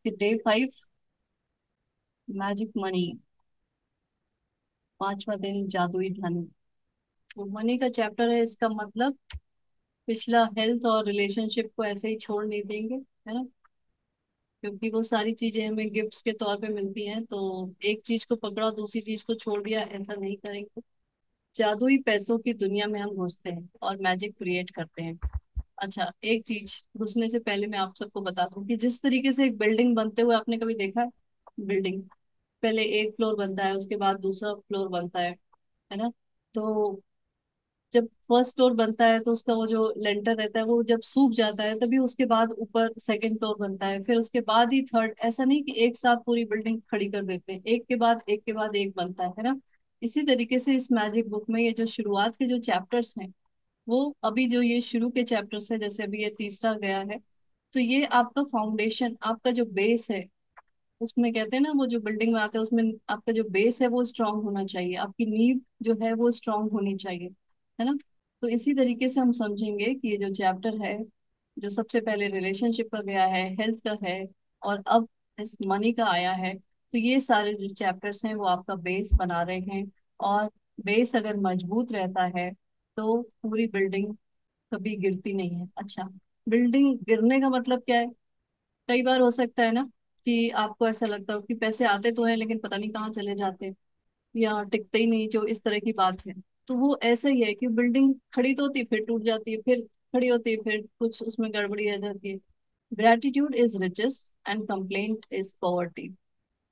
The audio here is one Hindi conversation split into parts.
कि डे 5, मैजिक मनी, पांचवा दिन जादुई धन। तो मनी का चैप्टर है, इसका मतलब पिछला हेल्थ और रिलेशनशिप को ऐसे ही छोड़ नहीं देंगे, है ना। क्योंकि वो सारी चीजें हमें गिफ्ट्स के तौर पे मिलती हैं, तो एक चीज को पकड़ा दूसरी चीज को छोड़ दिया, ऐसा नहीं करेंगे। जादुई पैसों की दुनिया में हम घुसते हैं और मैजिक क्रिएट करते हैं। अच्छा, एक चीज घुसने से पहले मैं आप सबको बता दूं कि जिस तरीके से एक बिल्डिंग बनते हुए आपने कभी देखा है? बिल्डिंग पहले एक फ्लोर बनता है, उसके बाद दूसरा फ्लोर बनता है ना। तो जब फर्स्ट फ्लोर बनता है तो उसका वो जो लेंटर रहता है वो जब सूख जाता है तभी उसके बाद ऊपर सेकंड फ्लोर बनता है, फिर उसके बाद ही थर्ड। ऐसा नहीं कि एक साथ पूरी बिल्डिंग खड़ी कर देते हैं, एक के बाद एक के बाद एक बनता है ना। इसी तरीके से इस मैजिक बुक में ये जो शुरुआत के जो चैप्टर्स हैं, वो अभी जो ये शुरू के चैप्टर्स है, जैसे अभी ये तीसरा गया है, तो ये आपका फाउंडेशन, आपका जो बेस है, उसमें कहते हैं ना वो जो बिल्डिंग बनाते हैं उसमें आपका जो बेस है वो स्ट्रांग होना चाहिए, आपकी नींव जो है वो स्ट्रांग होनी चाहिए, है ना। तो इसी तरीके से हम समझेंगे कि ये जो चैप्टर है, जो सबसे पहले रिलेशनशिप का गया है, हेल्थ का है, और अब इस मनी का आया है, तो ये सारे जो चैप्टर्स हैं वो आपका बेस बना रहे हैं। और बेस अगर मजबूत रहता है तो पूरी बिल्डिंग कभी गिरती नहीं है। अच्छा, बिल्डिंग गिरने का मतलब क्या है? कई बार हो सकता है ना कि आपको ऐसा लगता हो कि पैसे आते तो हैं लेकिन पता नहीं कहाँ चले जाते हैं, या टिकते ही नहीं, जो इस तरह की बात है। तो वो ऐसा ही है कि बिल्डिंग खड़ी तो होती है फिर टूट जाती है, फिर खड़ी होती है फिर कुछ उसमें गड़बड़ी आ जाती है। Gratitude is riches and complaint is poverty.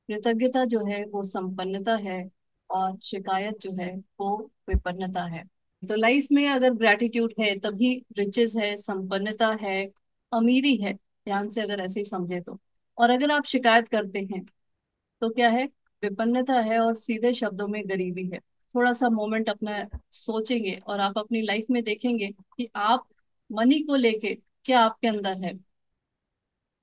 कृतज्ञता जो है वो संपन्नता है, और शिकायत जो है वो विपन्नता है। तो लाइफ में अगर ग्रेटिट्यूड है तभी रिचेस है, संपन्नता है, अमीरी है, ध्यान से अगर ऐसे ही समझे तो। और अगर आप शिकायत करते हैं तो क्या है? विपन्नता है, और सीधे शब्दों में गरीबी है। थोड़ा सा मोमेंट अपना सोचेंगे और आप अपनी लाइफ में देखेंगे कि आप मनी को लेके क्या आपके अंदर है।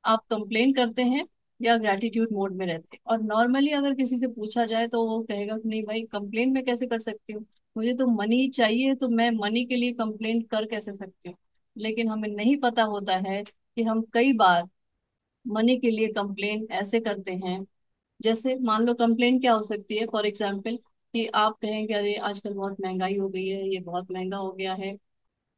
आप कंप्लेन करते हैं या ग्रेटिट्यूड मोड में रहते हैं? और नॉर्मली अगर किसी से पूछा जाए तो वो कहेगा कि नहीं भाई, कंप्लेन मैं कैसे कर सकती हूँ, मुझे तो मनी चाहिए, तो मैं मनी के लिए कंप्लेन कर कैसे सकती हूँ। लेकिन हमें नहीं पता होता है कि हम कई बार मनी के लिए कंप्लेन ऐसे करते हैं। जैसे मान लो कंप्लेन क्या हो सकती है, फॉर एग्जाम्पल, कि आप कहें कि अरे आजकल बहुत महंगाई हो गई है, ये बहुत महंगा हो गया है,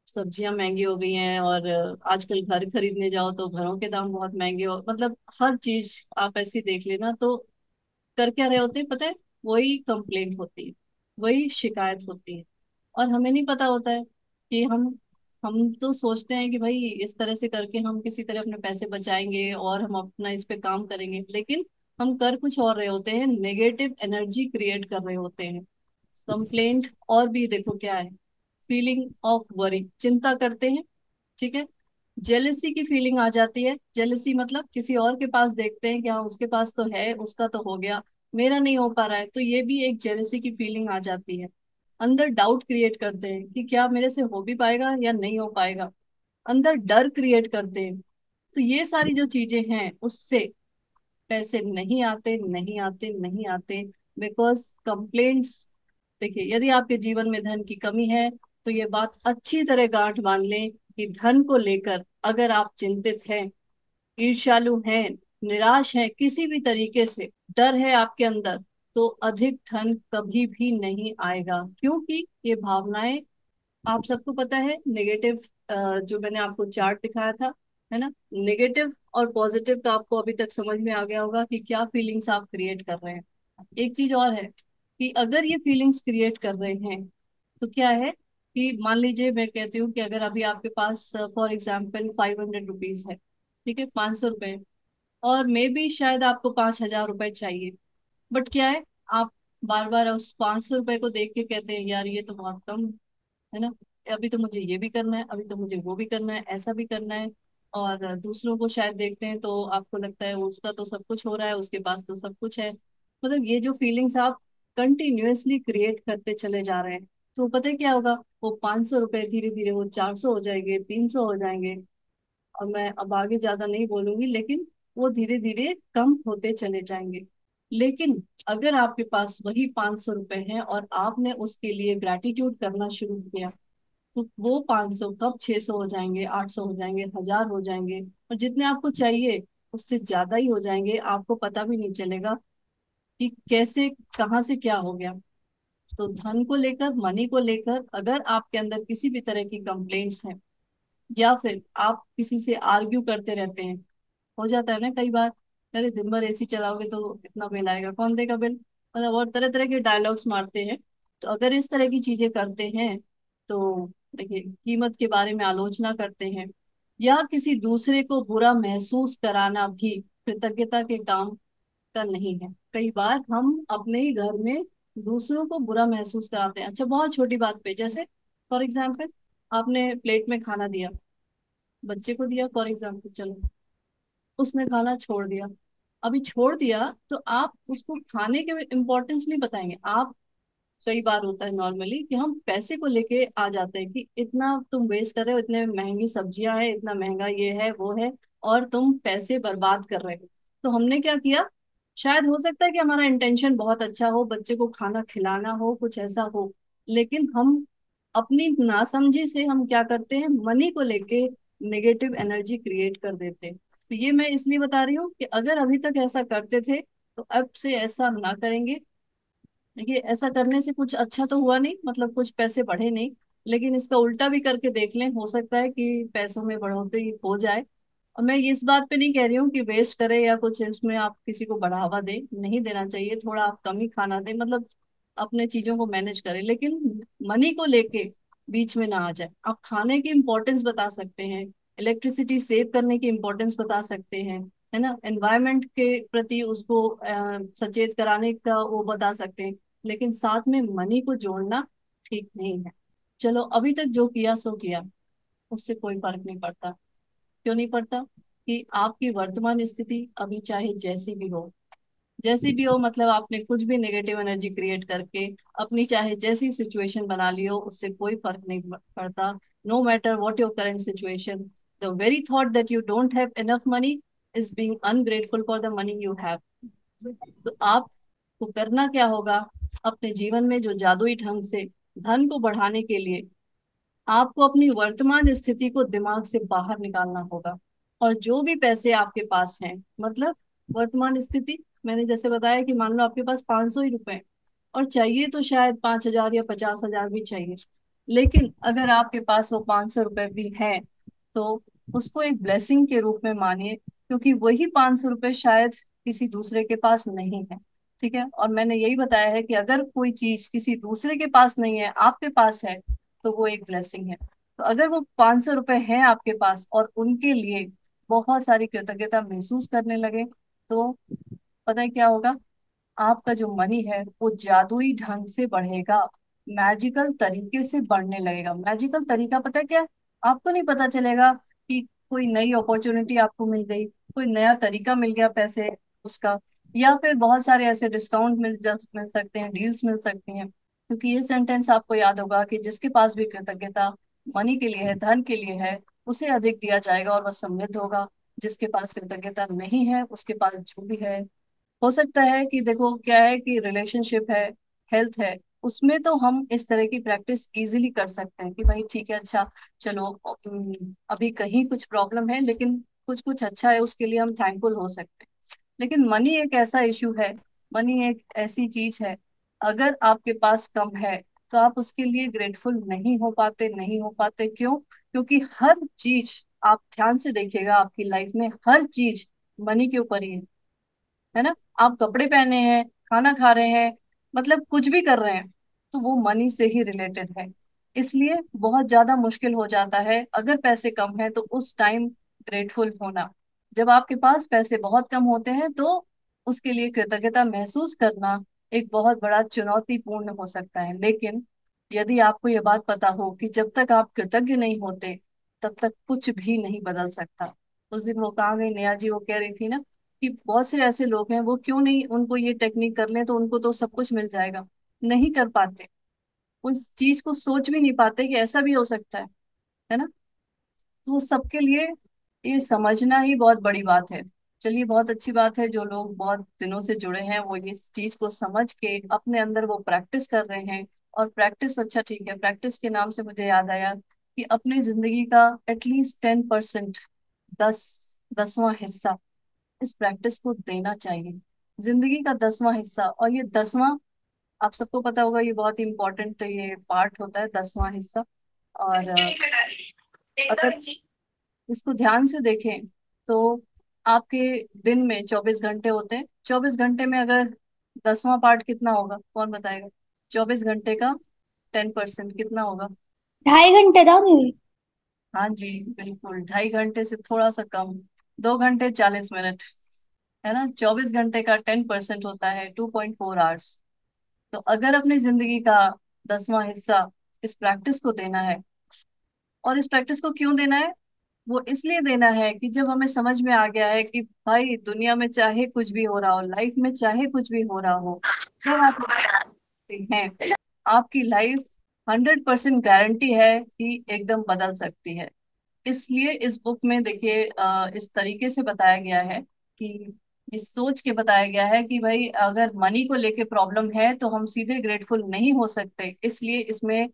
सब्जियां महंगी हो गई हैं, और आजकल घर खरीदने जाओ तो घरों के दाम बहुत महंगे हो, मतलब हर चीज आप ऐसी देख लेना तो कर क्या रहे होते हैं पता है? वही कंप्लेंट होती है, वही शिकायत होती है। और हमें नहीं पता होता है कि हम तो सोचते हैं कि भाई इस तरह से करके हम किसी तरह अपने पैसे बचाएंगे और हम अपना इस पे काम करेंगे, लेकिन हम कर कुछ और रहे होते हैं, नेगेटिव एनर्जी क्रिएट कर रहे होते हैं। कंप्लेंट और भी देखो क्या है, फीलिंग ऑफ वरी, चिंता करते हैं, ठीक है। जेलसी की फीलिंग आ जाती है, जेलसी मतलब किसी और के पास देखते हैं कि हाँ उसके पास तो है, उसका तो हो गया, मेरा नहीं हो पा रहा है, तो ये भी एक जेलसी की फीलिंग आ जाती है। अंदर डाउट क्रिएट करते हैं कि क्या मेरे से हो भी पाएगा या नहीं हो पाएगा, अंदर डर क्रिएट करते हैं। तो ये सारी जो चीजें हैं उससे पैसे नहीं आते, नहीं आते, नहीं आते, बिकॉज कंप्लेंट्स। देखिए, यदि आपके जीवन में धन की कमी है तो ये बात अच्छी तरह गांठ बांध लें कि धन को लेकर अगर आप चिंतित हैं, ईर्ष्यालु हैं, निराश हैं किसी भी तरीके से, डर है आपके अंदर, तो अधिक धन कभी भी नहीं आएगा। क्योंकि ये भावनाएं, आप सबको पता है, नेगेटिव, जो मैंने आपको चार्ट दिखाया था, है ना, नेगेटिव और पॉजिटिव का आपको अभी तक समझ में आ गया होगा कि क्या फीलिंग्स आप क्रिएट कर रहे हैं। एक चीज और है कि अगर ये फीलिंग्स क्रिएट कर रहे हैं तो क्या है कि मान लीजिए मैं कहती हूँ कि अगर अभी आपके पास फॉर एग्जाम्पल 500 रुपीज है, ठीक है, 500 रुपए, और मे बी शायद आपको 5,000 रुपए चाहिए, बट क्या है, आप बार बार उस 500 रुपए को देख के कहते हैं यार ये तो बहुत कम है ना, अभी तो मुझे ये भी करना है, अभी तो मुझे वो भी करना है, ऐसा भी करना है। और दूसरों को शायद देखते हैं तो आपको लगता है उसका तो सब कुछ हो रहा है, उसके पास तो सब कुछ है। मतलब ये जो फीलिंग्स आप कंटिन्यूअसली क्रिएट करते चले जा रहे हैं, तो पता है क्या होगा? वो 500 रुपए धीरे धीरे वो 400 हो जाएंगे, 300 हो जाएंगे, और मैं अब आगे ज्यादा नहीं बोलूंगी, लेकिन वो धीरे धीरे कम होते चले जाएंगे। लेकिन अगर आपके पास वही 500 रुपए हैं और आपने उसके लिए ग्रैटिट्यूड करना शुरू किया, तो वो 500 कब 600 हो जाएंगे, 800 हो जाएंगे, 1,000 हो जाएंगे, और जितने आपको चाहिए उससे ज्यादा ही हो जाएंगे, आपको पता भी नहीं चलेगा कि कैसे कहाँ से क्या हो गया। तो धन को लेकर, मनी को लेकर अगर आपके अंदर किसी भी तरह की कंप्लेंट्स हैं, या फिर आप किसी से आर्ग्यू करते रहते हैं, हो जाता है ना कई बार, अरे दिन भर एसी चलाओगे तो इतना बिल आएगा, कौन देगा बिल, मतलब और तरह तरह के डायलॉग्स मारते हैं। तो अगर इस तरह की चीजें करते हैं, तो देखिए कीमत के बारे में आलोचना करते हैं, या किसी दूसरे को बुरा महसूस कराना भी कृतज्ञता के काम का नहीं है। कई बार हम अपने ही घर में दूसरों को बुरा महसूस कराते हैं। अच्छा, बहुत छोटी बात पे, जैसे फॉर एग्जाम्पल आपने प्लेट में खाना दिया, बच्चे को दिया फॉर एग्जाम्पल, चलो उसने खाना छोड़ दिया। अभी छोड़ दिया तो आप उसको खाने के इम्पोर्टेंस नहीं बताएंगे आप। कई बार होता है नॉर्मली कि हम पैसे को लेके आ जाते हैं कि इतना तुम वेस्ट कर रहे हो, इतने महंगी सब्जियां हैं, इतना महंगा ये है वो है, और तुम पैसे बर्बाद कर रहे हो। तो हमने क्या किया, शायद हो सकता है कि हमारा इंटेंशन बहुत अच्छा हो, बच्चे को खाना खिलाना हो, कुछ ऐसा हो, लेकिन हम अपनी नासमझी से हम क्या करते हैं, मनी को लेके नेगेटिव एनर्जी क्रिएट कर देते हैं। तो ये मैं इसलिए बता रही हूँ कि अगर अभी तक ऐसा करते थे तो अब से ऐसा ना करेंगे। देखिए ऐसा करने से कुछ अच्छा तो हुआ नहीं, मतलब कुछ पैसे बढ़े नहीं, लेकिन इसका उल्टा भी करके देख लें, हो सकता है कि पैसों में बढ़ोतरी हो जाए। और मैं इस बात पे नहीं कह रही हूँ कि वेस्ट करें या कुछ इसमें आप किसी को बढ़ावा दें, नहीं देना चाहिए, थोड़ा आप कम ही खाना दें, मतलब अपने चीजों को मैनेज करें, लेकिन मनी को लेके बीच में ना आ जाए। आप खाने की इम्पोर्टेंस बता सकते हैं, इलेक्ट्रिसिटी सेव करने की इम्पोर्टेंस बता सकते हैं, है ना, एनवायरनमेंट के प्रति उसको सचेत कराने का वो बता सकते हैं, लेकिन साथ में मनी को जोड़ना ठीक नहीं है। चलो अभी तक जो किया सो किया, उससे कोई फर्क नहीं पड़ता। क्यों नहीं पड़ता? कि आपकी वर्तमान स्थिति अभी चाहे जैसी भी हो, जैसी भी हो, मतलब आपने कुछ भी नेगेटिव एनर्जी क्रिएट करके अपनी चाहे जैसी सिचुएशन बना ली हो, उससे कोई फर्क नहीं पड़ता। No matter what your current situation, the very thought that you don't have enough money is being ungrateful for the money you have. तो आपको करना क्या होगा, अपने जीवन में जो जादुई ढंग से धन को बढ़ाने के लिए आपको अपनी वर्तमान स्थिति को दिमाग से बाहर निकालना होगा। और जो भी पैसे आपके पास हैं, मतलब वर्तमान स्थिति, मैंने जैसे बताया कि मान लो आपके पास 500 ही रुपए हैं, और चाहिए तो शायद 5,000 या 50,000 भी चाहिए, लेकिन अगर आपके पास वो 500 रुपए भी हैं, तो उसको एक ब्लेसिंग के रूप में मानिए, क्योंकि वही 500 रुपए शायद किसी दूसरे के पास नहीं है। ठीक है, और मैंने यही बताया है कि अगर कोई चीज किसी दूसरे के पास नहीं है, आपके पास है, तो वो एक ब्लेसिंग है। तो अगर वो 500 रुपए हैं आपके पास और उनके लिए बहुत सारी कृतज्ञता महसूस करने लगे, तो पता है क्या होगा, आपका जो मनी है वो जादुई ढंग से बढ़ेगा, मैजिकल तरीके से बढ़ने लगेगा। मैजिकल तरीका पता है क्या है? आपको नहीं पता चलेगा कि कोई नई अपॉर्चुनिटी आपको मिल गई, कोई नया तरीका मिल गया पैसे उसका, या फिर बहुत सारे ऐसे डिस्काउंट मिल सकते हैं, डील्स मिल सकती हैं। क्योंकि ये सेंटेंस आपको याद होगा कि जिसके पास भी कृतज्ञता मनी के लिए है, धन के लिए है, उसे अधिक दिया जाएगा और वह समृद्ध होगा। जिसके पास कृतज्ञता नहीं है, उसके पास जो भी है, हो सकता है कि देखो क्या है कि रिलेशनशिप है, हेल्थ है, उसमें तो हम इस तरह की प्रैक्टिस इजीली कर सकते हैं कि भाई ठीक है, अच्छा चलो, अभी कहीं कुछ प्रॉब्लम है लेकिन कुछ कुछ अच्छा है, उसके लिए हम थैंकफुल हो सकते हैं। लेकिन मनी एक ऐसा इशू है, मनी एक ऐसी चीज है, अगर आपके पास कम है तो आप उसके लिए ग्रेटफुल नहीं हो पाते, नहीं हो पाते। क्यों? क्योंकि हर चीज, आप ध्यान से देखिएगा, आपकी लाइफ में हर चीज मनी के ऊपर ही है ना। आप कपड़े पहने हैं, खाना खा रहे हैं, मतलब कुछ भी कर रहे हैं, तो वो मनी से ही रिलेटेड है। इसलिए बहुत ज्यादा मुश्किल हो जाता है अगर पैसे कम है तो उस टाइम ग्रेटफुल होना। जब आपके पास पैसे बहुत कम होते हैं तो उसके लिए कृतज्ञता महसूस करना एक बहुत बड़ा चुनौतीपूर्ण हो सकता है। लेकिन यदि आपको ये बात पता हो कि जब तक आप कृतज्ञ नहीं होते तब तक कुछ भी नहीं बदल सकता। उस दिन वो कहाँ गई नेहा जी, वो कह रही थी ना कि बहुत से ऐसे लोग हैं, वो क्यों नहीं उनको ये टेक्निक कर लें तो उनको तो सब कुछ मिल जाएगा, नहीं कर पाते, उस चीज को सोच भी नहीं पाते कि ऐसा भी हो सकता है ना। तो वो सबके लिए ये समझना ही बहुत बड़ी बात है। चलिए, बहुत अच्छी बात है, जो लोग बहुत दिनों से जुड़े हैं वो इस चीज को समझ के अपने अंदर वो प्रैक्टिस कर रहे हैं। और प्रैक्टिस, अच्छा ठीक है, प्रैक्टिस के नाम से मुझे याद आया कि अपनी जिंदगी का एटलीस्ट 10%, 10/10वां हिस्सा इस प्रैक्टिस को देना चाहिए। जिंदगी का 10वां हिस्सा, और ये 10वां, आप सबको पता होगा, ये बहुत ही इंपॉर्टेंट ये पार्ट होता है, 10वां हिस्सा। और अगर इसको ध्यान से देखें तो आपके दिन में 24 घंटे होते हैं। 24 घंटे में अगर 10वां पार्ट कितना होगा, कौन बताएगा? 24 घंटे का 10% कितना होगा? 2.5 घंटे था मेरी। हाँ जी, बिल्कुल 2.5 घंटे से थोड़ा सा कम, 2 घंटे 40 मिनट, है ना। 24 घंटे का 10% होता है 2.4 आवर्स। तो अगर अपनी जिंदगी का 10वां हिस्सा इस प्रैक्टिस को देना है, और इस प्रैक्टिस को क्यों देना है? वो इसलिए देना है कि जब हमें समझ में आ गया है कि भाई दुनिया में चाहे कुछ भी हो रहा हो, लाइफ में चाहे कुछ भी हो रहा हो, जब आप देखते हैं, आपकी लाइफ 100% गारंटी है कि एकदम बदल सकती है। इसलिए इस बुक में देखिए इस तरीके से बताया गया है कि, इस सोच के बताया गया है कि भाई अगर मनी को लेके प्रॉब्लम है तो हम सीधे ग्रेटफुल नहीं हो सकते। इसलिए इसमें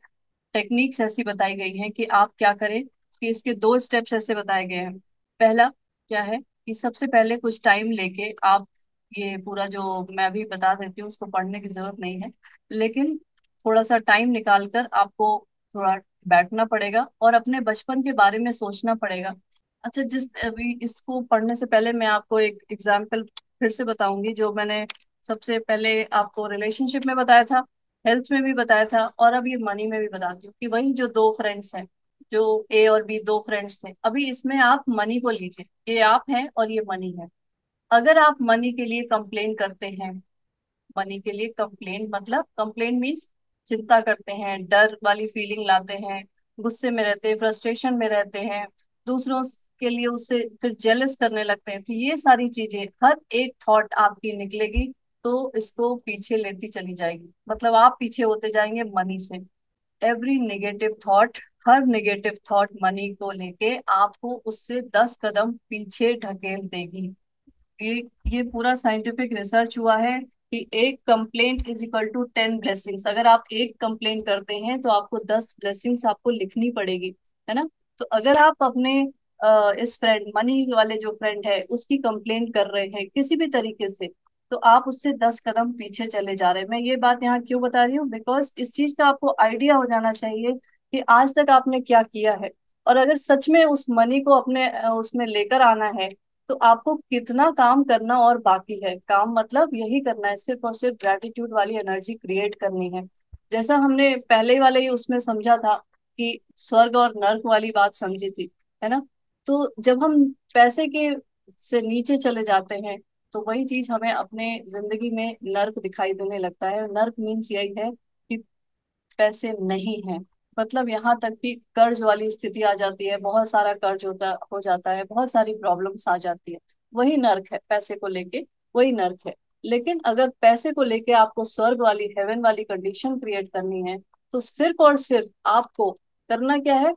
टेक्निक्स ऐसी बताई गई हैं कि आप क्या करें, कि इसके 2 स्टेप्स ऐसे बताए गए हैं। पहला क्या है कि सबसे पहले कुछ टाइम लेके आप, ये पूरा जो मैं अभी बता देती हूँ उसको पढ़ने की जरूरत नहीं है, लेकिन थोड़ा सा टाइम निकाल कर आपको थोड़ा बैठना पड़ेगा और अपने बचपन के बारे में सोचना पड़ेगा। अच्छा, जिस अभी इसको पढ़ने से पहले मैं आपको एक एग्जाम्पल फिर से बताऊंगी, जो मैंने सबसे पहले आपको रिलेशनशिप में बताया था, हेल्थ में भी बताया था, और अब ये मनी में भी बताती हूँ, कि वही जो 2 फ्रेंड्स हैं, जो ए और बी 2 फ्रेंड्स थे, अभी इसमें आप मनी को लीजिए, ये आप हैं और ये मनी है। अगर आप मनी के लिए कंप्लेन करते हैं, मनी के लिए कंप्लेन मतलब, कंप्लेन मीन्स चिंता करते हैं, डर वाली फीलिंग लाते हैं, गुस्से में रहते हैं, फ्रस्ट्रेशन में रहते हैं, दूसरों के लिए उससे फिर जेलस करने लगते हैं, तो ये सारी चीजें, हर एक थॉट आपकी निकलेगी तो इसको पीछे लेती चली जाएगी, मतलब आप पीछे होते जाएंगे मनी से। एवरी नेगेटिव थॉट, हर नेगेटिव थॉट मनी को लेके आपको उससे 10 कदम पीछे ढकेल देगी। ये ये पूरा साइंटिफिक रिसर्च हुआ है कि एक complaint is equal to 10 blessings. अगर आप एक कंप्लेंट करते हैं तो आपको 10 ब्लेसिंग्स आपको लिखनी पड़ेगी, है ना। तो अगर आप अपने इस फ्रेंड, मनी वाले जो फ्रेंड है, उसकी कंप्लेंट कर रहे हैं किसी भी तरीके से, तो आप उससे 10 कदम पीछे चले जा रहे हैं। मैं ये बात यहाँ क्यों बता रही हूँ, बिकॉज इस चीज का आपको आइडिया हो जाना चाहिए कि आज तक आपने क्या किया है, और अगर सच में उस मनी को अपने उसमें लेकर आना है, तो आपको कितना काम करना और बाकी है। काम मतलब यही करना है, सिर्फ और सिर्फ ग्रेटिट्यूड वाली एनर्जी क्रिएट करनी है। जैसा हमने पहले वाले ही उसमें समझा था कि स्वर्ग और नर्क वाली बात समझी थी, है ना। तो जब हम पैसे के से नीचे चले जाते हैं, तो वही चीज हमें अपने जिंदगी में नर्क दिखाई देने लगता है। नर्क मीन्स यही है कि पैसे नहीं है, मतलब यहाँ तक कि कर्ज वाली स्थिति आ जाती है, बहुत सारा कर्ज हो जाता है, बहुत सारी प्रॉब्लम्स आ जाती है। वही नर्क है पैसे को लेके, वही नर्क है। लेकिन अगर पैसे को लेके आपको स्वर्ग वाली, हेवन वाली कंडीशन क्रिएट करनी है, तो सिर्फ और सिर्फ आपको करना क्या है,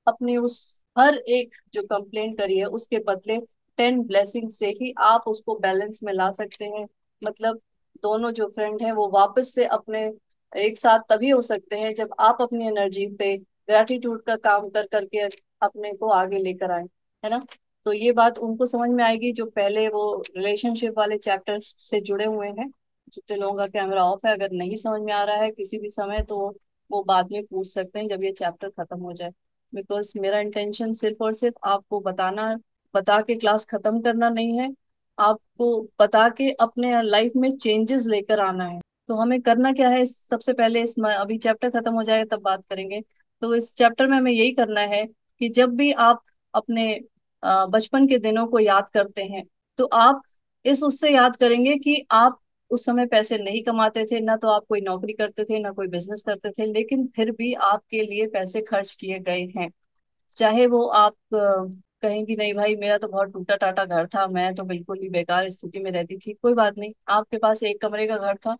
अपनी उस हर एक जो कंप्लेंट करी है उसके बदले 10 ब्लेसिंग से ही आप उसको बैलेंस में ला सकते हैं। मतलब दोनों जो फ्रेंड हैं वो वापस से अपने एक साथ तभी हो सकते हैं जब आप अपनी एनर्जी पे ग्रेटिट्यूड का काम कर करके अपने को आगे लेकर आए, है ना। तो ये बात उनको समझ में आएगी जो पहले वो रिलेशनशिप वाले चैप्टर से जुड़े हुए हैं। जितने लोगों का कैमरा ऑफ है, अगर नहीं समझ में आ रहा है किसी भी समय, तो वो बाद में पूछ सकते हैं जब ये चैप्टर खत्म हो जाए। बिकॉज मेरा इंटेंशन सिर्फ और सिर्फ आपको बताना, बता के क्लास खत्म करना नहीं है, आपको बता के अपने लाइफ में चेंजेस लेकर आना है। तो हमें करना क्या है, सबसे पहले इस अभी चैप्टर खत्म हो जाएगा तब बात करेंगे। तो इस चैप्टर में हमें यही करना है कि जब भी आप अपने बचपन के दिनों को याद करते हैं, तो आप इस उससे याद करेंगे कि आप उस समय पैसे नहीं कमाते थे, ना तो आप कोई नौकरी करते थे, ना कोई बिजनेस करते थे, लेकिन फिर भी आपके लिए पैसे खर्च किए गए हैं। चाहे वो आप कहेंगी नहीं भाई मेरा तो बहुत टूटा टाटा घर था, मैं तो बिल्कुल ही बेकार स्थिति में रहती थी, कोई बात नहीं, आपके पास एक कमरे का घर था,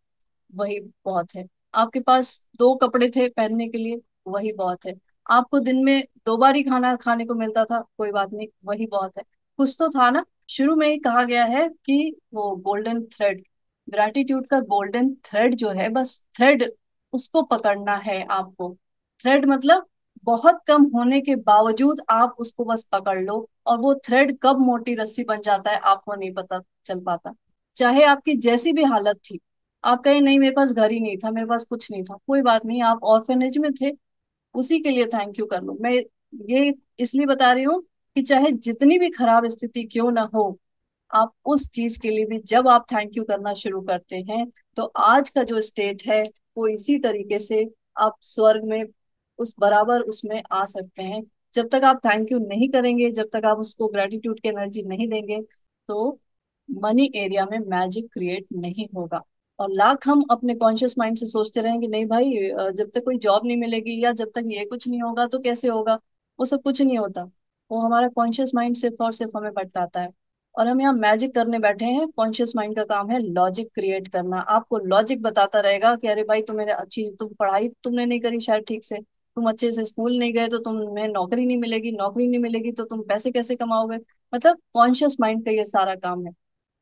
वही बहुत है। आपके पास 2 कपड़े थे पहनने के लिए, वही बहुत है। आपको दिन में 2 बार ही खाना खाने को मिलता था, कोई बात नहीं, वही बहुत है। कुछ तो था ना। शुरू में ही कहा गया है कि वो गोल्डन थ्रेड, ग्रैटिट्यूड का गोल्डन थ्रेड जो है, बस थ्रेड उसको पकड़ना है आपको। थ्रेड मतलब बहुत कम होने के बावजूद आप उसको बस पकड़ लो, और वो थ्रेड कब मोटी रस्सी बन जाता है आपको नहीं पता चल पाता। चाहे आपकी जैसी भी हालत थी, आप कहें नहीं मेरे पास घर ही नहीं था, मेरे पास कुछ नहीं था, कोई बात नहीं, आप ऑर्फेनेज में थे, उसी के लिए थैंक यू कर लो। मैं ये इसलिए बता रही हूँ कि चाहे जितनी भी खराब स्थिति क्यों ना हो, आप उस चीज के लिए भी जब आप थैंक यू करना शुरू करते हैं, तो आज का जो स्टेट है वो इसी तरीके से आप स्वर्ग में उस बराबर उसमें आ सकते हैं। जब तक आप थैंक यू नहीं करेंगे, जब तक आप उसको ग्रेटिट्यूड की एनर्जी नहीं देंगे, तो मनी एरिया में मैजिक क्रिएट नहीं होगा। और लाख हम अपने कॉन्शियस माइंड से सोचते रहें कि नहीं भाई, जब तक कोई जॉब नहीं मिलेगी या जब तक ये कुछ नहीं होगा तो कैसे होगा, वो सब कुछ नहीं होता। वो हमारा कॉन्शियस माइंड सिर्फ और सिर्फ हमें भटकाता है। और हम यहाँ मैजिक करने बैठे हैं, कॉन्शियस माइंड का काम है लॉजिक क्रिएट करना। आपको लॉजिक बताता रहेगा कि अरे भाई तुम्हें अच्छी, तुम पढ़ाई तुमने नहीं करी शायद ठीक से, तुम अच्छे से स्कूल नहीं गए तो तुम्हें नौकरी नहीं मिलेगी, नौकरी नहीं मिलेगी तो तुम पैसे कैसे कमाओगे। मतलब कॉन्शियस माइंड का ये सारा काम है।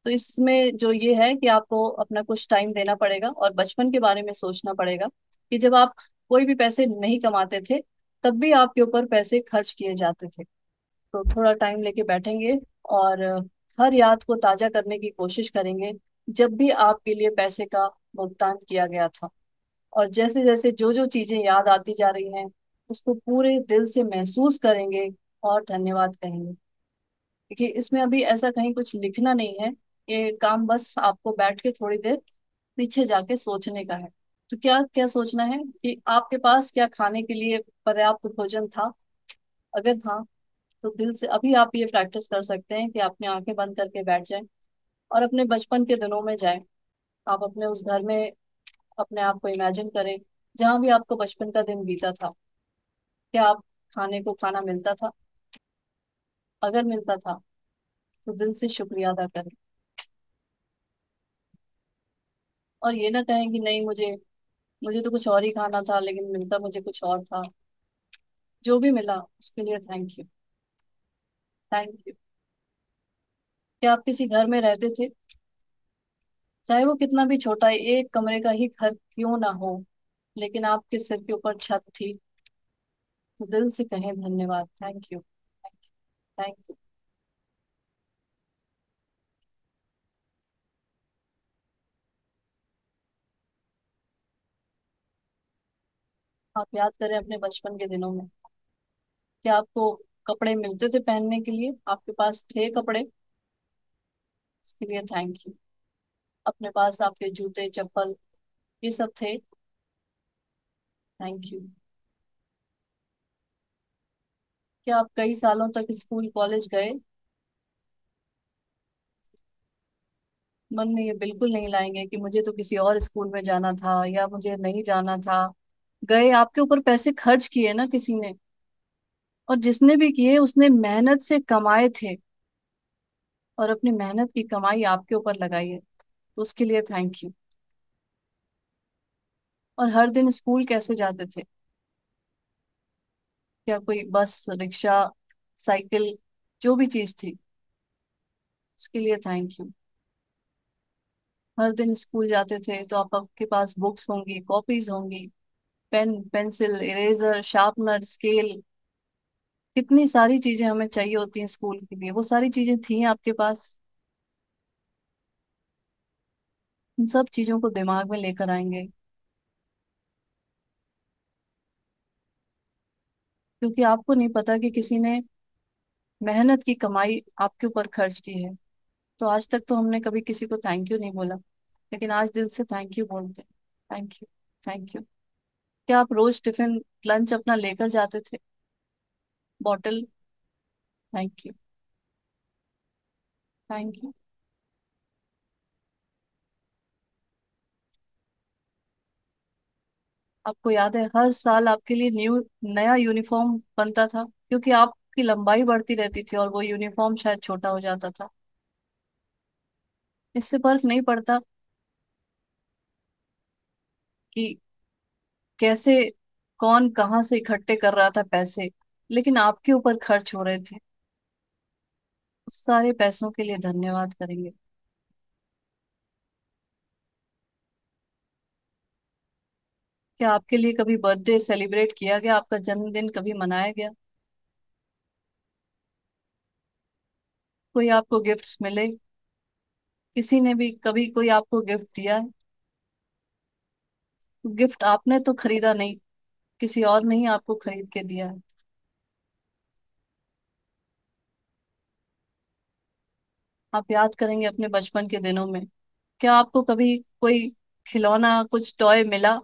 तो इसमें जो ये है कि आपको अपना कुछ टाइम देना पड़ेगा और बचपन के बारे में सोचना पड़ेगा कि जब आप कोई भी पैसे नहीं कमाते थे, तब भी आपके ऊपर पैसे खर्च किए जाते थे। तो थोड़ा टाइम लेके बैठेंगे और हर याद को ताजा करने की कोशिश करेंगे, जब भी आपके लिए पैसे का भुगतान किया गया था। और जैसे जैसे जो जो चीजें याद आती जा रही हैं, उसको पूरे दिल से महसूस करेंगे और धन्यवाद कहेंगे। देखिए इसमें अभी ऐसा कहीं कुछ लिखना नहीं है, ये काम बस आपको बैठ के थोड़ी देर पीछे जाके सोचने का है। तो क्या क्या सोचना है कि आपके पास क्या खाने के लिए पर्याप्त भोजन था। अगर हाँ, तो दिल से अभी आप ये प्रैक्टिस कर सकते हैं कि अपने आंखें बंद करके बैठ जाएं और अपने बचपन के दिनों में जाएं। आप अपने उस घर में अपने आप को इमेजिन करें जहां भी आपको बचपन का दिन बीता था। क्या आप खाने को खाना मिलता था? अगर मिलता था तो दिल से शुक्रिया अदा करें, और ये ना कहें कि नहीं, मुझे मुझे तो कुछ और ही खाना था लेकिन मिलता मुझे कुछ और था। जो भी मिला उसके लिए थैंक यू। Thank you. क्या आप किसी घर में रहते थे, चाहे वो कितना भी छोटा है, एक कमरे का ही घर क्यों ना हो, लेकिन आपके सिर के ऊपर छत थी, तो दिल से कहें धन्यवाद, thank you, thank you, thank you. आप याद करें अपने बचपन के दिनों में, क्या आपको कपड़े मिलते थे पहनने के लिए, आपके पास थे कपड़े, उसके लिए थैंक यू। अपने पास आपके जूते चप्पल ये सब थे, थैंक यू। क्या आप कई सालों तक स्कूल कॉलेज गए? मन में ये बिल्कुल नहीं लाएंगे कि मुझे तो किसी और स्कूल में जाना था या मुझे नहीं जाना था। गए, आपके ऊपर पैसे खर्च किए ना किसी ने, और जिसने भी किए उसने मेहनत से कमाए थे, और अपनी मेहनत की कमाई आपके ऊपर लगाई है, तो उसके लिए थैंक यू। और हर दिन स्कूल कैसे जाते थे? क्या कोई बस, रिक्शा, साइकिल, जो भी चीज थी, उसके लिए थैंक यू। हर दिन स्कूल जाते थे तो आपके पास बुक्स होंगी, कॉपीज होंगी, pen pencil eraser sharpener scale, कितनी सारी चीजें हमें चाहिए होती हैं स्कूल के लिए, वो सारी चीजें थी आपके पास। इन सब चीजों को दिमाग में लेकर आएंगे, क्योंकि आपको नहीं पता कि किसी ने मेहनत की कमाई आपके ऊपर खर्च की है। तो आज तक तो हमने कभी किसी को थैंक यू नहीं बोला, लेकिन आज दिल से थैंक यू बोलते हैं। Thank you, thank you. क्या आप रोज टिफिन लंच अपना लेकर जाते थे, bottle? Thank you, thank you. आपको याद है हर साल आपके लिए नया यूनिफॉर्म बनता था, क्योंकि आपकी लंबाई बढ़ती रहती थी और वो यूनिफॉर्म शायद छोटा हो जाता था। इससे फर्क नहीं पड़ता कि कैसे, कौन कहाँ से इकट्ठे कर रहा था पैसे, लेकिन आपके ऊपर खर्च हो रहे थे। उस सारे पैसों के लिए धन्यवाद करेंगे। क्या आपके लिए कभी बर्थडे सेलिब्रेट किया गया, आपका जन्मदिन कभी मनाया गया? कोई आपको गिफ्ट्स मिले? किसी ने भी कभी कोई आपको गिफ्ट दिया है? गिफ्ट आपने तो खरीदा नहीं, किसी और ने ही आपको खरीद के दिया है। आप याद करेंगे अपने बचपन के दिनों में, क्या आपको कभी कोई खिलौना, कुछ टॉय मिला?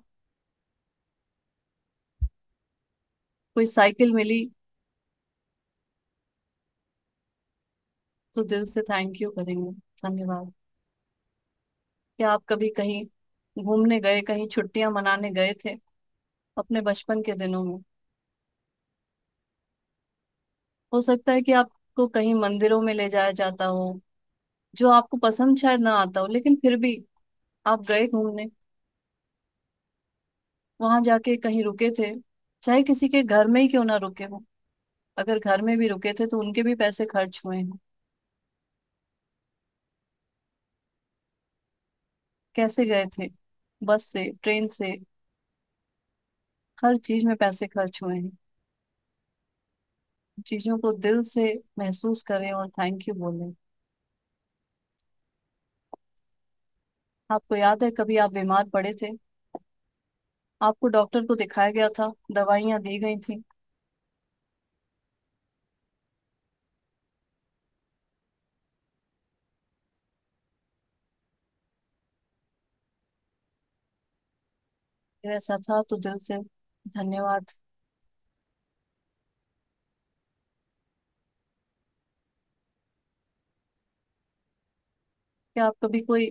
कोई साइकिल मिली? तो दिल से थैंक यू करेंगे, धन्यवाद। क्या आप कभी कहीं घूमने गए, कहीं छुट्टियां मनाने गए थे अपने बचपन के दिनों में? हो सकता है कि आपको कहीं मंदिरों में ले जाया जाता हो, जो आपको पसंद शायद ना आता हो, लेकिन फिर भी आप गए घूमने, वहां जाके कहीं रुके थे, चाहे किसी के घर में ही क्यों ना रुके हो। अगर घर में भी रुके थे तो उनके भी पैसे खर्च हुए हैं। कैसे गए थे? बस से, ट्रेन से? हर चीज में पैसे खर्च हुए हैं। चीजों को दिल से महसूस करें और थैंक यू बोलें। आपको याद है कभी आप बीमार पड़े थे, आपको डॉक्टर को दिखाया गया था, दवाइयां दी गई थी? फिर ऐसा था तो दिल से धन्यवाद। क्या आप कभी कोई,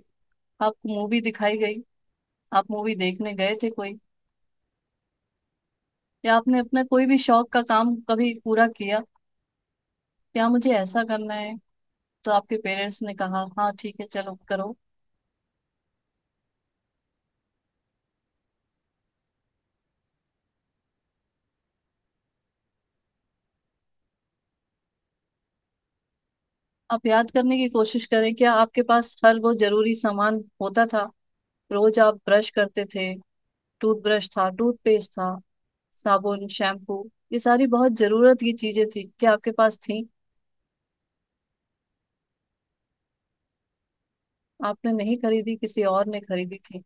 आपको मूवी दिखाई गई, आप मूवी देखने गए थे कोई, या आपने अपना कोई भी शौक का काम कभी पूरा किया? क्या मुझे ऐसा करना है, तो आपके पेरेंट्स ने कहा हाँ ठीक है चलो करो? आप याद करने की कोशिश करें, क्या आपके पास हर वो जरूरी सामान होता था? रोज आप ब्रश करते थे, टूथब्रश था, टूथपेस्ट था, साबुन, शैम्पू, ये सारी बहुत जरूरत की चीजें थी, क्या आपके पास थी? आपने नहीं खरीदी, किसी और ने खरीदी थी,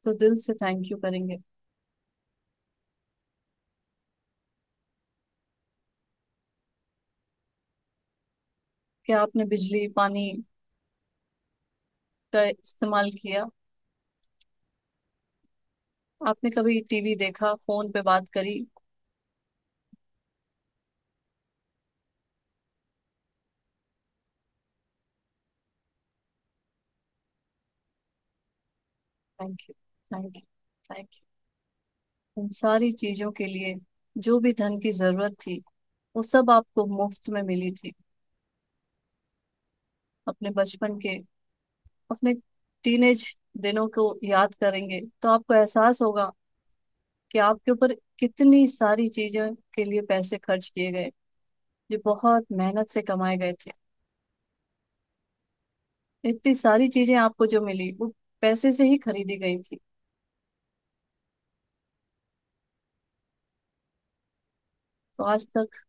तो दिल से थैंक यू करेंगे। क्या आपने बिजली पानी का इस्तेमाल किया? आपने कभी टीवी देखा, फोन पे बात करी? Thank you, thank you, thank you. इन सारी चीजों के लिए जो भी धन की जरूरत थी, वो सब आपको मुफ्त में मिली थी। अपने बचपन के, अपने टीनेज दिनों को याद करेंगे तो आपको एहसास होगा कि आपके ऊपर कितनी सारी चीजों के लिए पैसे खर्च किए गए, जो बहुत मेहनत से कमाए गए थे। इतनी सारी चीजें आपको जो मिली वो पैसे से ही खरीदी गई थी। तो आज तक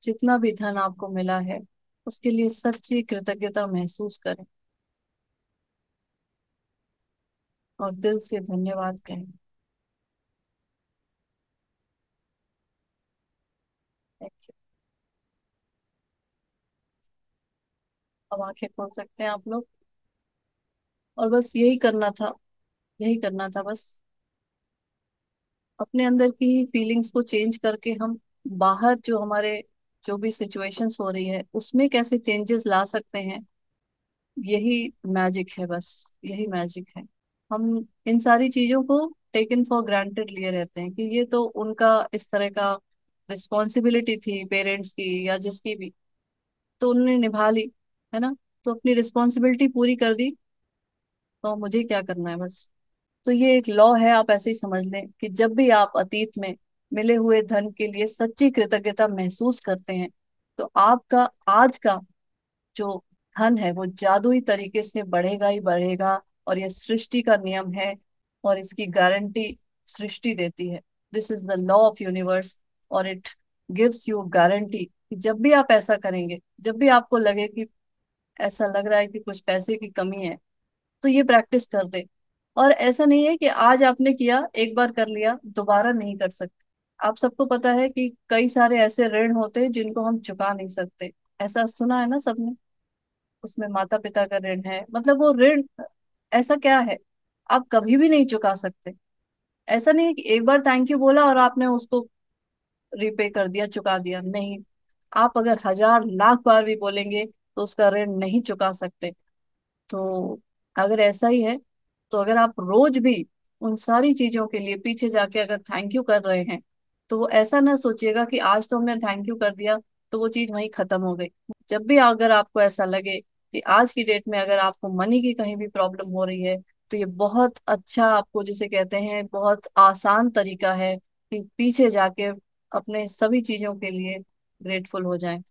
जितना भी धन आपको मिला है, उसके लिए सच्ची कृतज्ञता महसूस करें और दिल से धन्यवाद कहें। Thank you. अब आंखें खोल सकते हैं आप लोग। और बस यही करना था, यही करना था बस। अपने अंदर की फीलिंग्स को चेंज करके हम बाहर जो हमारे, जो भी सिचुएशंस हो रही है उसमें कैसे चेंजेस ला सकते हैं, यही मैजिक है, बस यही मैजिक है। हम इन सारी चीजों को टेकन फॉर ग्रांटेड लिए रहते हैं कि ये तो उनका इस तरह का रिस्पॉन्सिबिलिटी थी पेरेंट्स की या जिसकी भी, तो उन्होंने निभा ली, है ना? तो अपनी रिस्पॉन्सिबिलिटी पूरी कर दी, तो मुझे क्या करना है बस। तो ये एक लॉ है, आप ऐसे ही समझ लें कि जब भी आप अतीत में मिले हुए धन के लिए सच्ची कृतज्ञता महसूस करते हैं, तो आपका आज का जो धन है वो जादुई तरीके से बढ़ेगा ही बढ़ेगा। और यह सृष्टि का नियम है और इसकी गारंटी सृष्टि देती है। This is the law of universe, और इट गिव्स यू गारंटी कि जब भी आप ऐसा करेंगे, जब भी आपको लगे कि ऐसा लग रहा है कि कुछ पैसे की कमी है, तो ये प्रैक्टिस कर दे। और ऐसा नहीं है कि आज आपने किया, एक बार कर लिया, दोबारा नहीं कर सकते। आप सबको पता है कि कई सारे ऐसे ऋण होते हैं जिनको हम चुका नहीं सकते। ऐसा सुना है ना सबने? उसमें माता पिता का ऋण है, मतलब वो ऋण ऐसा क्या है, आप कभी भी नहीं चुका सकते। ऐसा नहीं है कि एक बार थैंक यू बोला और आपने उसको रिपे कर दिया, चुका दिया, नहीं। आप अगर 1000 लाख बार भी बोलेंगे तो उसका ऋण नहीं चुका सकते। तो अगर ऐसा ही है, तो अगर आप रोज भी उन सारी चीजों के लिए पीछे जाके अगर थैंक यू कर रहे हैं, तो वो ऐसा ना सोचिएगा कि आज तो हमने थैंक यू कर दिया तो वो चीज वहीं खत्म हो गई। जब भी अगर आपको ऐसा लगे कि आज की डेट में अगर आपको मनी की कहीं भी प्रॉब्लम हो रही है, तो ये बहुत अच्छा, आपको जिसे कहते हैं बहुत आसान तरीका है कि पीछे जाके अपने सभी चीजों के लिए ग्रेटफुल हो जाएं।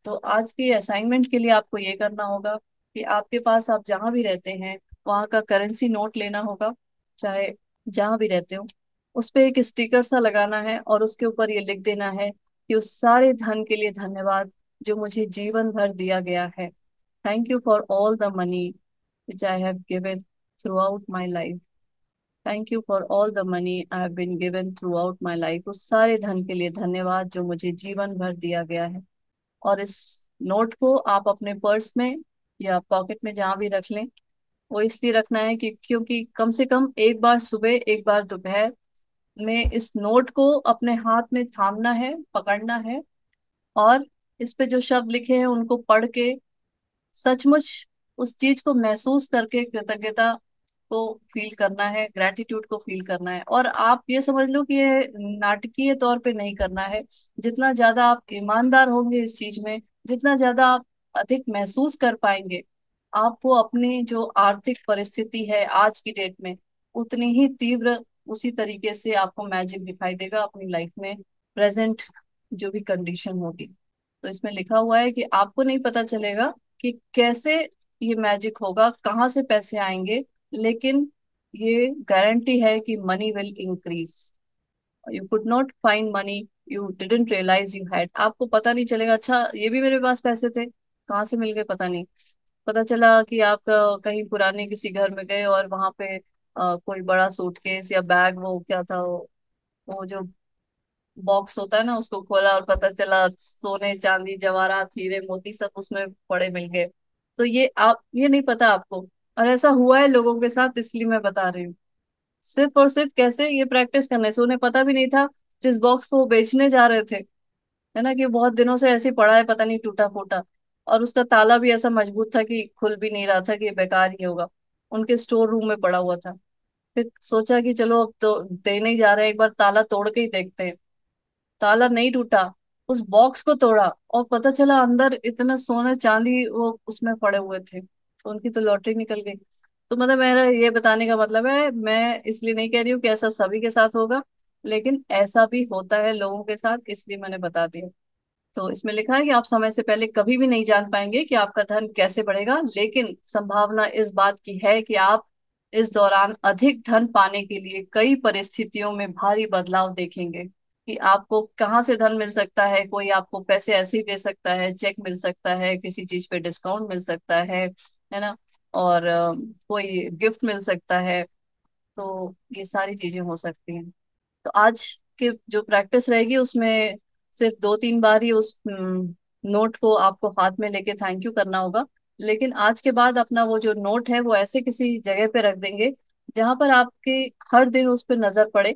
तो आज की असाइनमेंट के लिए आपको ये करना होगा कि आपके पास, आप जहां भी रहते हैं, वहां का करेंसी नोट लेना होगा, चाहे जहां भी रहते हो। उस पे एक स्टिकर सा लगाना है और उसके ऊपर ये लिख देना है कि उस सारे धन के लिए धन्यवाद जो मुझे जीवन भर दिया गया है। Thank you for all the money which I have given throughout my life. Thank you for all the money I have been given throughout my life. उस सारे धन के लिए धन्यवाद जो मुझे जीवन भर दिया गया है। और इस नोट को आप अपने पर्स में या पॉकेट में जहां भी रख लें। वो इसलिए रखना है कि क्योंकि कम से कम एक बार सुबह, एक बार दोपहर में इस नोट को अपने हाथ में थामना है, पकड़ना है, और इस पे जो शब्द लिखे हैं उनको पढ़ के सचमुच उस चीज को महसूस करके कृतज्ञता को फील करना है, ग्रेटिट्यूड को फील करना है। और आप ये समझ लो कि ये नाटकीय तौर पे नहीं करना है। जितना ज्यादा आप ईमानदार होंगे इस चीज में, जितना ज्यादा आप अधिक महसूस कर पाएंगे, आपको अपनी जो आर्थिक परिस्थिति है आज की डेट में, उतनी ही तीव्र, उसी तरीके से आपको मैजिक दिखाई देगा अपनी लाइफ में, प्रेजेंट जो भी कंडीशन होगी। तो इसमें लिखा हुआ है कि आपको नहीं पता चलेगा कि कैसे ये मैजिक होगा, कहाँ से पैसे आएंगे, लेकिन ये गारंटी है कि money will increase. You could not find money, you didn't realise you had. आपको पता नहीं चलेगा, अच्छा ये भी मेरे पास पैसे थे, कहाँ से मिल गए पता नहीं। पता चला कि आप कहीं पुराने किसी घर में गए और वहां पे कोई बड़ा सूटकेस या बैग, वो क्या था वो जो बॉक्स होता है ना, उसको खोला और पता चला सोने चांदी जवाहरात हीरे मोती सब उसमें पड़े मिल गए। तो ये आप, ये नहीं पता आपको, और ऐसा हुआ है लोगों के साथ, इसलिए मैं बता रही हूँ। सिर्फ और सिर्फ कैसे, ये प्रैक्टिस करने से। उन्हें पता भी नहीं था जिस बॉक्स को वो बेचने जा रहे थे, है ना, कि बहुत दिनों से ऐसे ही पड़ा है, पता नहीं टूटा फूटा, और उसका ताला भी ऐसा मजबूत था कि खुल भी नहीं रहा था, कि ये बेकार ही होगा। उनके स्टोर रूम में पड़ा हुआ था। फिर सोचा कि चलो अब तो देने ही जा रहे हैं, एक बार ताला तोड़ के ही देखते हैं। ताला नहीं टूटा, उस बॉक्स को तोड़ा और पता चला अंदर इतना सोना चांदी वो उसमें पड़े हुए थे, तो उनकी तो लॉटरी निकल गई। तो मतलब मेरा ये बताने का मतलब है, मैं इसलिए नहीं कह रही हूँ कि ऐसा सभी के साथ होगा, लेकिन ऐसा भी होता है लोगों के साथ, इसलिए मैंने बता दिया। तो इसमें लिखा है कि आप समय से पहले कभी भी नहीं जान पाएंगे कि आपका धन कैसे बढ़ेगा, लेकिन संभावना इस बात की है कि आप इस दौरान अधिक धन पाने के लिए कई परिस्थितियों में भारी बदलाव देखेंगे। कि आपको कहाँ से धन मिल सकता है, कोई आपको पैसे ऐसे ही दे सकता है, चेक मिल सकता है, किसी चीज पे डिस्काउंट मिल सकता है ना, और कोई गिफ्ट मिल सकता है। तो ये सारी चीजें हो सकती हैं। तो आज के जो प्रैक्टिस रहेगी उसमें सिर्फ 2-3 बार ही उस नोट को आपको हाथ में लेके थैंक यू करना होगा। लेकिन आज के बाद अपना वो जो नोट है वो ऐसे किसी जगह पे रख देंगे जहां पर आपके हर दिन उस पर नजर पड़े,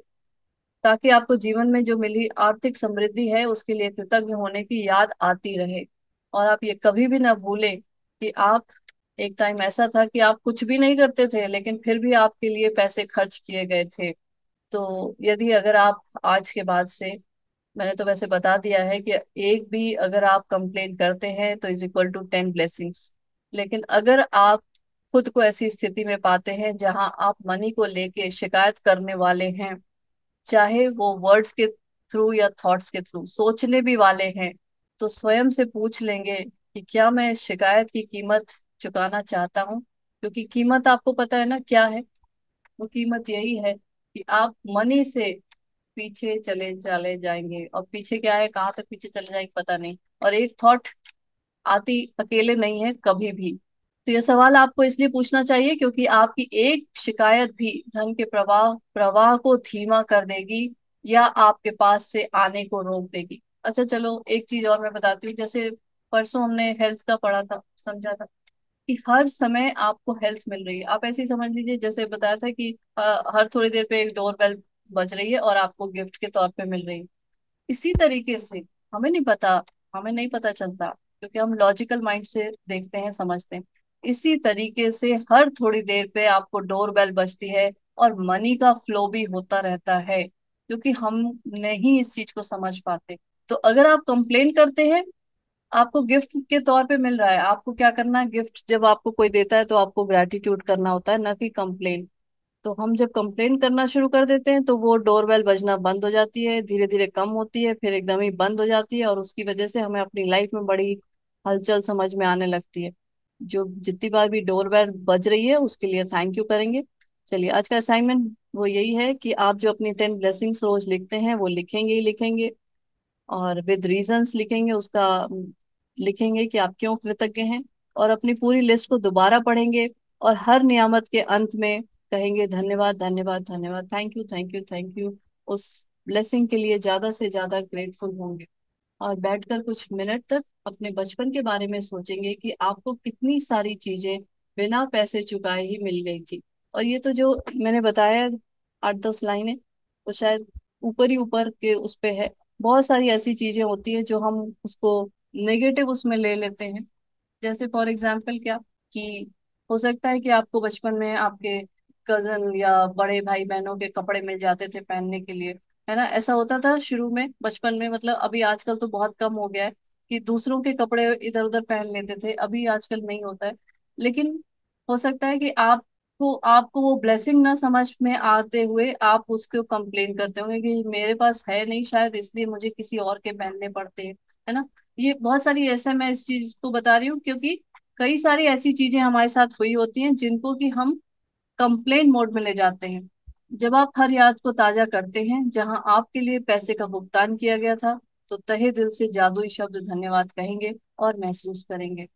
ताकि आपको जीवन में जो मिली आर्थिक समृद्धि है उसके लिए कृतज्ञ होने की याद आती रहे। और आप ये कभी भी ना भूलें कि आप, एक टाइम ऐसा था कि आप कुछ भी नहीं करते थे लेकिन फिर भी आपके लिए पैसे खर्च किए गए थे। तो यदि अगर आप आज के बाद से, मैंने तो वैसे बता दिया है कि एक भी अगर आप कंप्लेन करते हैं तो इज इक्वल टू 10 ब्लेसिंग्स। लेकिन अगर आप खुद को ऐसी स्थिति में पाते हैं जहां आप मनी को लेके शिकायत करने वाले हैं, चाहे वो वर्ड्स के थ्रू या थॉट्स के थ्रू सोचने भी वाले हैं, तो स्वयं से पूछ लेंगे कि क्या मैं इस शिकायत की कीमत चुकाना चाहता हूँ। क्योंकि कीमत आपको पता है ना क्या है, वो कीमत यही है कि आप मनी से पीछे चले चले जाएंगे, और पीछे क्या है, कहाँ तक पीछे चले जाएंगे पता नहीं। और एक थॉट आती अकेले नहीं है कभी भी। तो ये सवाल आपको इसलिए पूछना चाहिए क्योंकि आपकी एक शिकायत भी धन के प्रवाह प्रवाह को धीमा कर देगी या आपके पास से आने को रोक देगी। अच्छा चलो एक चीज और मैं बताती हूँ। जैसे परसों हमने हेल्थ का पढ़ा था, समझा था कि हर समय आपको हेल्थ मिल रही है। आप ऐसे ही समझ लीजिए, जैसे बताया था कि हर थोड़ी देर पे एक डोर बेल बज रही है और आपको गिफ्ट के तौर पे मिल रही है। इसी तरीके से हमें नहीं पता, हमें नहीं पता चलता क्योंकि हम लॉजिकल माइंड से देखते हैं, समझते हैं। इसी तरीके से हर थोड़ी देर पे आपको डोर बेल बजती है और मनी का फ्लो भी होता रहता है, क्योंकि हम नहीं इस चीज को समझ पाते। तो अगर आप कंप्लेन करते हैं, आपको गिफ्ट के तौर पे मिल रहा है, आपको क्या करना है, गिफ्ट जब आपको कोई देता है तो आपको ग्रेटिट्यूड करना होता है, ना कि कंप्लेन। तो हम जब कंप्लेन करना शुरू कर देते हैं तो वो डोरबेल बजना बंद हो जाती है, धीरे धीरे कम होती है, फिर एकदम ही बंद हो जाती है, और उसकी वजह से हमें अपनी लाइफ में बड़ी हलचल समझ में आने लगती है। जो जितनी बार भी डोरबेल बज रही है उसके लिए थैंक यू करेंगे। चलिए आज का असाइनमेंट वो यही है कि आप जो अपनी 10 ब्लेसिंग्स रोज लिखते हैं वो लिखेंगे ही लिखेंगे, और विद रीजंस लिखेंगे उसका, लिखेंगे कि आप क्यों कृतज्ञ हैं, और अपनी पूरी लिस्ट को दोबारा पढ़ेंगे, और हर नियामत के अंत में कहेंगे धन्यवाद धन्यवाद धन्यवाद, thank you thank you thank you. उस ब्लेसिंग के लिए ज्यादा से ज्यादा ग्रेटफुल होंगे, और बैठकर कुछ मिनट तक अपने बचपन के बारे में सोचेंगे कि आपको कितनी सारी चीजें बिना पैसे चुकाए ही मिल गई थी। और ये तो जो मैंने बताया 8-10 लाइनें, वो शायद ऊपर ही ऊपर के उस पे है। बहुत सारी ऐसी चीजें होती है जो हम उसको नेगेटिव उसमें ले लेते हैं। जैसे फॉर एग्जाम्पल क्या, कि हो सकता है कि आपको बचपन में आपके कजन या बड़े भाई बहनों के कपड़े मिल जाते थे पहनने के लिए, है ना। ऐसा होता था शुरू में बचपन में, मतलब अभी आजकल तो बहुत कम हो गया है कि दूसरों के कपड़े इधर उधर पहन लेते थे, अभी आजकल नहीं होता है। लेकिन हो सकता है कि आपको आपको वो ब्लेसिंग ना समझ में आते हुए आप उसको कंप्लेन करते होंगे कि मेरे पास है नहीं शायद, इसलिए मुझे किसी और के पहनने पड़ते हैं, है ना। ये बहुत सारी ऐसा, मैं इस चीज को बता रही हूँ क्योंकि कई सारी ऐसी चीजें हमारे साथ हुई होती हैं जिनको कि हम कंप्लेन मोड में ले जाते हैं। जब आप हर याद को ताजा करते हैं जहां आपके लिए पैसे का भुगतान किया गया था, तो तहे दिल से जादुई शब्द धन्यवाद कहेंगे और महसूस करेंगे।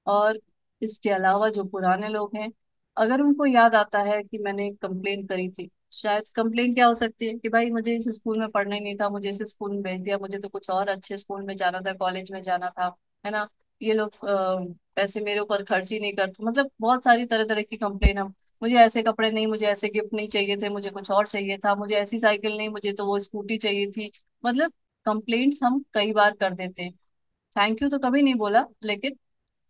और इसके अलावा जो पुराने लोग हैं, अगर उनको याद आता है कि मैंने कंप्लेन करी थी, शायद कंप्लेन क्या हो सकती है कि भाई मुझे इस स्कूल में पढ़ना ही नहीं था, मुझे इस स्कूल में भेज दिया, मुझे तो कुछ और अच्छे स्कूल में जाना था, कॉलेज में जाना था, है ना। ये लोग पैसे मेरे ऊपर खर्च ही नहीं करते, मतलब बहुत सारी तरह तरह की कंप्लेन हम। मुझे ऐसे कपड़े नहीं, मुझे ऐसे गिफ्ट नहीं चाहिए थे, मुझे कुछ और चाहिए था, मुझे ऐसी साइकिल नहीं, मुझे तो वो स्कूटी चाहिए थी। मतलब कंप्लेंट्स हम कई बार कर देते हैं। थैंक यू तो कभी नहीं बोला, लेकिन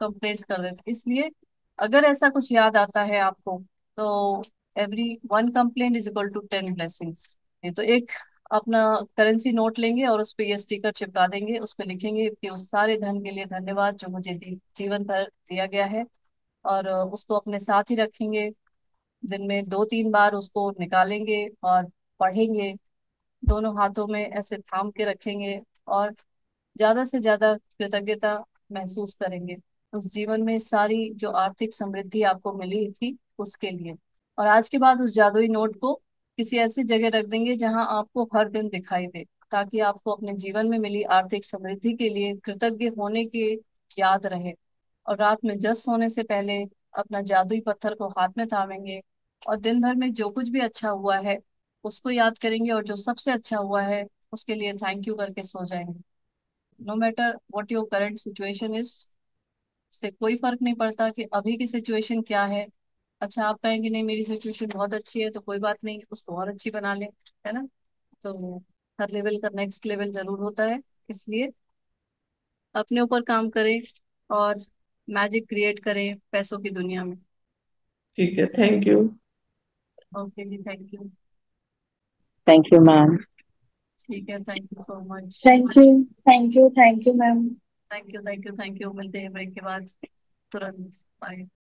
कंप्लेंट्स कर देते। इसलिए अगर ऐसा कुछ याद आता है आपको, तो every 1 complaint is equal to 10 blessings। ये तो एक अपना करेंसी नोट लेंगे और उस पे ये स्टिकर चिपका देंगे, उस पे लिखेंगे कि उस सारे धन के लिए धन्यवाद जो मुझे जीवन भर दिया गया है। और उसको अपने साथ ही रखेंगे, दिन में 2-3 बार उसको निकालेंगे और पढ़ेंगे, दोनों हाथों में ऐसे थाम के रखेंगे, और ज्यादा से ज्यादा कृतज्ञता महसूस करेंगे उस जीवन में सारी जो आर्थिक समृद्धि आपको मिली थी उसके लिए। और आज के बाद उस जादुई नोट को किसी ऐसी जगह रख देंगे जहां आपको हर दिन दिखाई दे, ताकि आपको अपने जीवन में मिली आर्थिक समृद्धि के लिए कृतज्ञ होने की याद रहे। और रात में जस्ट सोने से पहले अपना जादुई पत्थर को हाथ में थामेंगे, और दिन भर में जो कुछ भी अच्छा हुआ है उसको याद करेंगे, और जो सबसे अच्छा हुआ है उसके लिए थैंक यू करके सो जाएंगे। No matter what your current situation is, से कोई फर्क नहीं पड़ता कि अभी की सिचुएशन क्या है। अच्छा आप कहेंगे नहीं मेरी सिचुएशन बहुत अच्छी है, तो कोई बात नहीं, उसको और अच्छी बना ले, है ना। तो हर लेवल का नेक्स्ट लेवल जरूर होता है, इसलिए अपने ऊपर काम करें और मैजिक क्रिएट करें पैसों की दुनिया में। ठीक है, थैंक यू। ओके जी, thank you. Thank you ma'am. ठीक है, thank you so much. Thank you. Thank you, thank you ma'am. Thank you thank you thank you, मिलते हैं ब्रेक के बाद तुरंत। बाय।